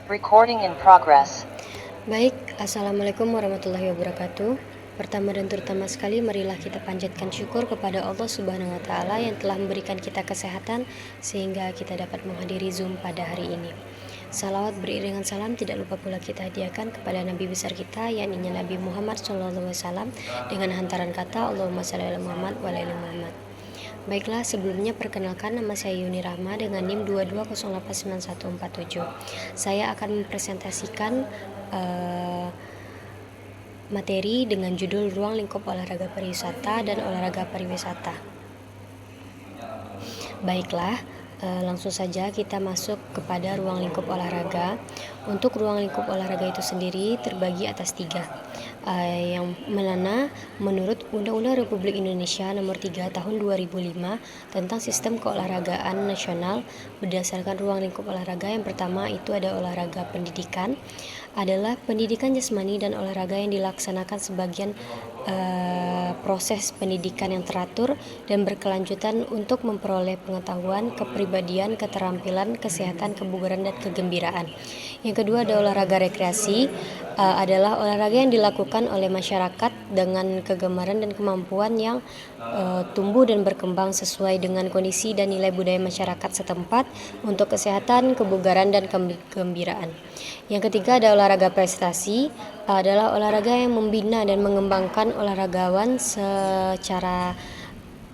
Recording in progress. Baik, Assalamualaikum warahmatullahi wabarakatuh. Pertama dan terutama sekali, marilah kita panjatkan syukur kepada Allah Subhanahu wa Ta'ala yang telah memberikan kita kesehatan sehingga kita dapat menghadiri Zoom pada hari ini. Salawat beriringan salam tidak lupa pula kita hadiahkan kepada Nabi besar kita, yakni Nabi Muhammad SAW, dengan hantaran kata Allahumma shalli ala Muhammad wa ala ali Muhammad. Baiklah, sebelumnya perkenalkan, nama saya Yuni Rahma dengan NIM 22089147. Saya akan mempresentasikan materi dengan judul Ruang Lingkup Olahraga Pariwisata dan Olahraga Pariwisata. Baiklah, langsung saja kita masuk kepada ruang lingkup olahraga. Untuk ruang lingkup olahraga itu sendiri terbagi atas 3, yang mana menurut Undang-Undang Republik Indonesia Nomor 3 Tahun 2005 tentang Sistem Keolahragaan Nasional, berdasarkan ruang lingkup olahraga yang pertama itu ada olahraga pendidikan, adalah pendidikan jasmani dan olahraga yang dilaksanakan sebagian proses pendidikan yang teratur dan berkelanjutan untuk memperoleh pengetahuan, kepribadian, keterampilan, kesehatan, kebugaran, dan kegembiraan. Yang kedua ada olahraga rekreasi, adalah olahraga yang dilakukan oleh masyarakat dengan kegemaran dan kemampuan yang tumbuh dan berkembang sesuai dengan kondisi dan nilai budaya masyarakat setempat untuk kesehatan, kebugaran, dan kegembiraan. Yang ketiga ada olahraga prestasi, adalah olahraga yang membina dan mengembangkan olahragawan secara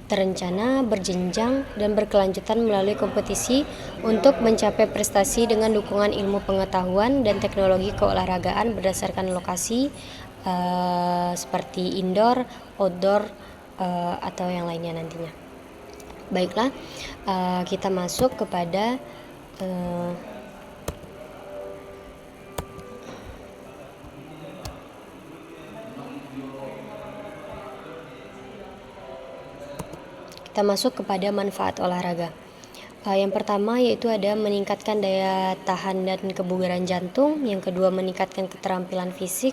terencana, berjenjang, dan berkelanjutan melalui kompetisi untuk mencapai prestasi dengan dukungan ilmu pengetahuan dan teknologi keolahragaan berdasarkan lokasi seperti indoor, outdoor, atau yang lainnya nantinya. Baiklah, kita masuk kepada manfaat olahraga. Yang pertama yaitu ada meningkatkan daya tahan dan kebugaran jantung, yang kedua meningkatkan keterampilan fisik,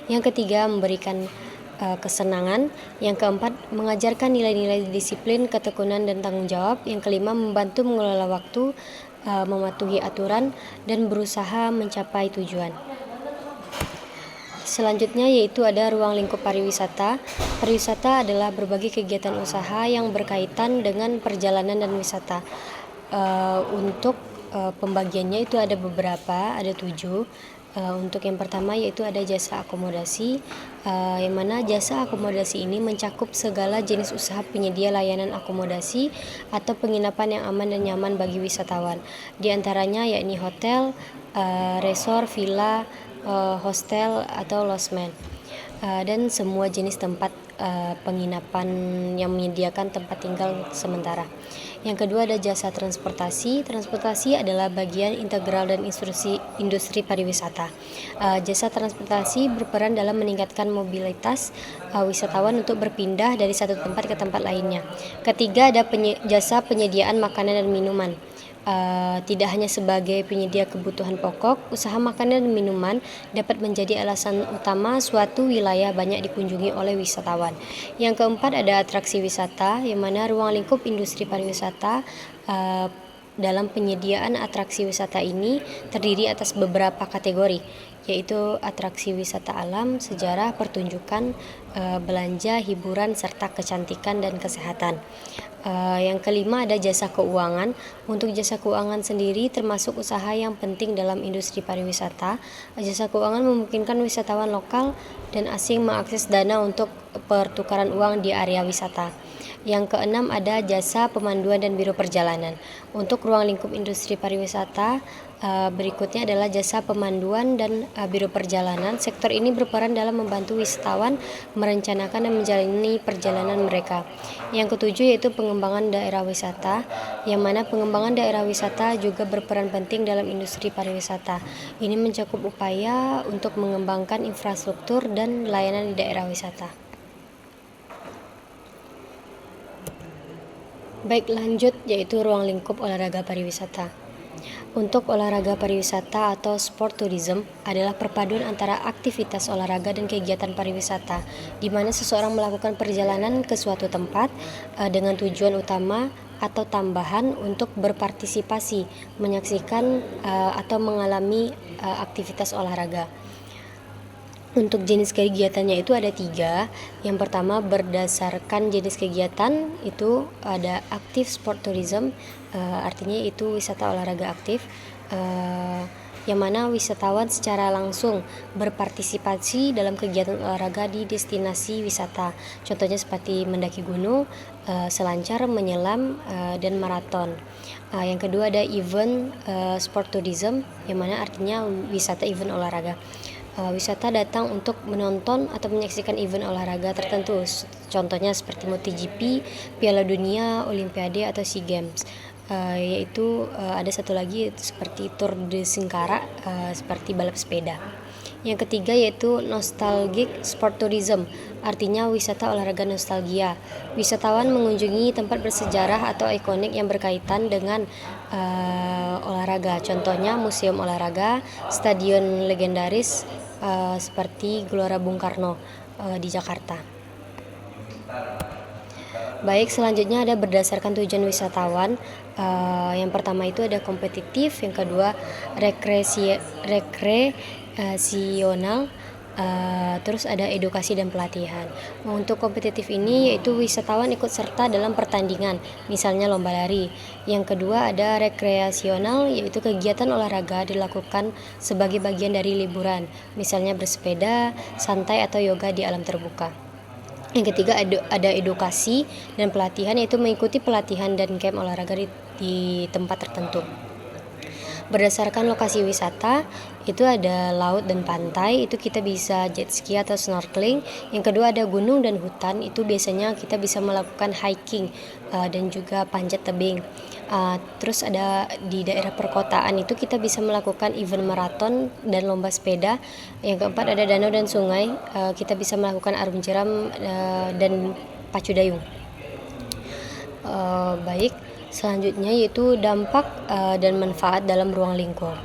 yang ketiga memberikan kesenangan, yang keempat mengajarkan nilai-nilai disiplin, ketekunan, dan tanggung jawab, yang kelima membantu mengelola waktu, mematuhi aturan, dan berusaha mencapai tujuan. Selanjutnya yaitu ada ruang lingkup pariwisata. Pariwisata adalah berbagai kegiatan usaha yang berkaitan dengan perjalanan dan wisata. Untuk pembagiannya itu ada beberapa, ada 7. Untuk yang pertama yaitu ada jasa akomodasi, yang mana jasa akomodasi ini mencakup segala jenis usaha penyedia layanan akomodasi atau penginapan yang aman dan nyaman bagi wisatawan. Di antaranya yakni hotel, resort, villa, hostel atau lodgement, dan semua jenis tempat penginapan yang menyediakan tempat tinggal sementara. Yang kedua ada jasa transportasi. Transportasi adalah bagian integral dan industri pariwisata. Jasa transportasi berperan dalam meningkatkan mobilitas wisatawan untuk berpindah dari satu tempat ke tempat lainnya. Ketiga ada jasa penyediaan makanan dan minuman. Tidak hanya sebagai penyedia kebutuhan pokok, usaha makanan dan minuman dapat menjadi alasan utama suatu wilayah banyak dikunjungi oleh wisatawan. Yang keempat ada atraksi wisata, yang mana ruang lingkup industri pariwisata dalam penyediaan atraksi wisata ini terdiri atas beberapa kategori, yaitu atraksi wisata alam, sejarah, pertunjukan, belanja, hiburan, serta kecantikan dan kesehatan. Yang kelima ada jasa keuangan. Untuk jasa keuangan sendiri termasuk usaha yang penting dalam industri pariwisata. Jasa keuangan memungkinkan wisatawan lokal dan asing mengakses dana untuk pertukaran uang di area wisata. Yang keenam ada jasa pemanduan dan biro perjalanan. Untuk ruang lingkup industri pariwisata, berikutnya adalah jasa pemanduan dan biro perjalanan. Sektor ini berperan dalam membantu wisatawan merencanakan dan menjalani perjalanan mereka. Yang ketujuh yaitu pengembangan daerah wisata, yang mana pengembangan daerah wisata juga berperan penting dalam industri pariwisata. Ini mencakup upaya untuk mengembangkan infrastruktur dan layanan di daerah wisata. Baik, lanjut yaitu ruang lingkup olahraga pariwisata. Untuk olahraga pariwisata atau sport tourism adalah perpaduan antara aktivitas olahraga dan kegiatan pariwisata, di mana seseorang melakukan perjalanan ke suatu tempat dengan tujuan utama atau tambahan untuk berpartisipasi, menyaksikan atau mengalami aktivitas olahraga. Untuk jenis kegiatannya itu ada 3. Yang pertama, berdasarkan jenis kegiatan itu ada active sport tourism, artinya itu wisata olahraga aktif, yang mana wisatawan secara langsung berpartisipasi dalam kegiatan olahraga di destinasi wisata. Contohnya seperti mendaki gunung, selancar, menyelam, dan maraton. Yang kedua ada event sport tourism, yang mana artinya wisata event olahraga. Wisata datang untuk menonton atau menyaksikan event olahraga tertentu, contohnya seperti MotoGP, Piala Dunia, Olimpiade, atau SEA Games. Yaitu ada satu lagi seperti Tour de Singkara, seperti balap sepeda. Yang ketiga yaitu nostalgic sport tourism, artinya wisata olahraga nostalgia. Wisatawan mengunjungi tempat bersejarah atau ikonik yang berkaitan dengan olahraga, contohnya museum olahraga, stadion legendaris seperti Gelora Bung Karno di Jakarta. Baik, selanjutnya ada berdasarkan tujuan wisatawan. Yang pertama itu ada kompetitif, yang kedua rekreasional, terus ada edukasi dan pelatihan. Untuk kompetitif ini yaitu wisatawan ikut serta dalam pertandingan, misalnya lomba lari. Yang kedua ada rekreasional, yaitu kegiatan olahraga dilakukan sebagai bagian dari liburan, misalnya bersepeda, santai, atau yoga di alam terbuka. Yang ketiga ada edukasi dan pelatihan, yaitu mengikuti pelatihan dan camp olahraga di tempat tertentu. Berdasarkan lokasi wisata itu ada laut dan pantai, itu kita bisa jet ski atau snorkeling. Yang kedua ada gunung dan hutan, itu biasanya kita bisa melakukan hiking dan juga panjat tebing. Terus ada di daerah perkotaan itu kita bisa melakukan event maraton dan lomba sepeda. Yang keempat ada danau dan sungai, kita bisa melakukan arung jeram dan pacu dayung. Baik, selanjutnya yaitu dampak dan manfaat dalam ruang lingkup.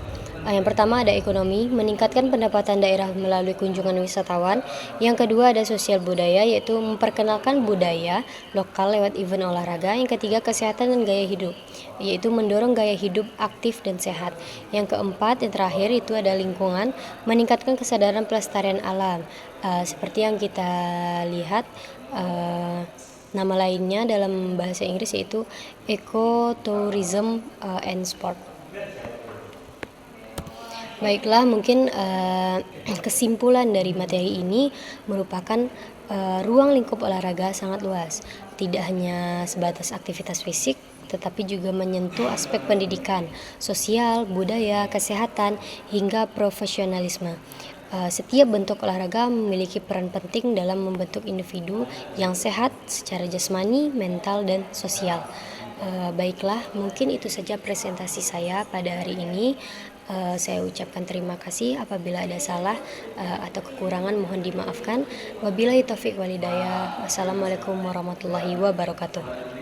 Yang pertama ada ekonomi, meningkatkan pendapatan daerah melalui kunjungan wisatawan. Yang kedua ada sosial budaya, yaitu memperkenalkan budaya lokal lewat event olahraga. Yang ketiga kesehatan dan gaya hidup, yaitu mendorong gaya hidup aktif dan sehat. Yang keempat, yang terakhir itu ada lingkungan, meningkatkan kesadaran pelestarian alam. Seperti yang kita lihat, nama lainnya dalam bahasa Inggris yaitu ecotourism and sport. Baiklah, mungkin kesimpulan dari materi ini merupakan ruang lingkup olahraga sangat luas, tidak hanya sebatas aktivitas fisik, tetapi juga menyentuh aspek pendidikan, sosial, budaya, kesehatan, hingga profesionalisme. Setiap bentuk olahraga memiliki peran penting dalam membentuk individu yang sehat secara jasmani, mental, dan sosial. Baiklah, mungkin itu saja presentasi saya pada hari ini. Saya ucapkan terima kasih. Apabila ada salah atau kekurangan mohon dimaafkan. Wabillahi taufiq wal hidayah. Wassalamualaikum warahmatullahi wabarakatuh.